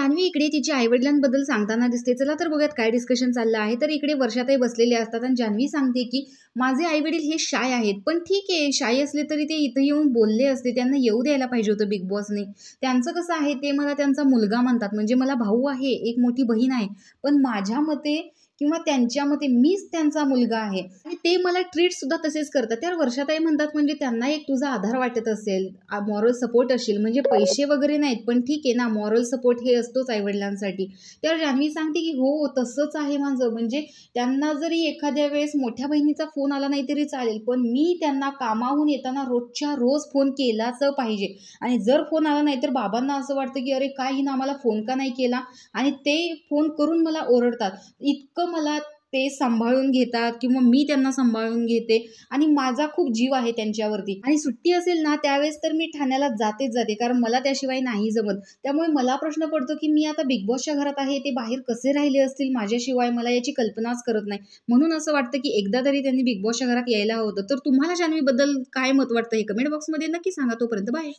जान्हवी इकडे तिच्या आई-वडिलांबद्दल सांगताना दिसते. चला तर बघूयात काय डिस्कशन चाललं आहे. तर इकडे वर्षाताई बसलेले असतात आणि जान्हवी सांगते, की माझे आई-वडील हे शाय आहेत. पण ठीक आहे, शाय असले तरी ते इथं येऊन बोलले असते. त्यांना येऊ द्यायला पाहिजे होतं बिग बॉसने. त्यांचं कसं आहे, ते मला त्यांचा मुलगा म्हणतात. म्हणजे मला भाऊ आहे, एक मोठी बहीण आहे. पण माझ्या मते किंवा त्यांच्या मते मीच त्यांचा मुलगा आहे आणि ते मला ट्रीट सुद्धा तसेच करतात. तर वर्षाताई म्हणतात, म्हणजे त्यांना एक तुझा आधार वाटत असेल, मॉरल सपोर्ट असेल, म्हणजे पैसे वगैरे नाहीत, पण ठीक आहे ना, मॉरल सपोर्ट हे असतोच आई-वडिलांसाठी. तर जान्हवी सांगते, की "हो, तसंच आहे माझं." म्हणजे त्यांना जरी एखाद्या वेळेस मोठ्या बहिणीचा फोन आला नाही तरी चालेल, पण मी त्यांना कामाहून येताना रोजच्या रोज फोन केलाच पाहिजे आणि जर फोन आला नाही, तर बाबांना असं वाटतं, की "अरे, का हिनं आम्हाला फोन का नाही केला?" आणि ते फोन करून मला ओरडतात. इतकं मला ते सांभाळून घेतात किंवा मी त्यांना सांभाळून घेते आणि माझा खूप जीव आहे त्यांच्यावरती आणि सुट्टी असेल ना, त्यावेळेस तर मी ठाण्याला जातेच जाते, कारण मला त्याशिवाय नाही जमत. त्यामुळे मला प्रश्न पडतो, की मी आता बिग बॉसच्या घरात आहे, ते बाहेर कसे राहिले असतील माझ्याशिवाय, मला याची कल्पनाच करत नाही. म्हणून असं वाटतं, की एकदा तरी त्यांनी बिग बॉसच्या घरात यायला हवं होतं. तर तुम्हाला जान्हवीबद्दल काय मत वाटतं हे कमेंट बॉक्समध्ये नक्की सांगा. तोपर्यंत बाय.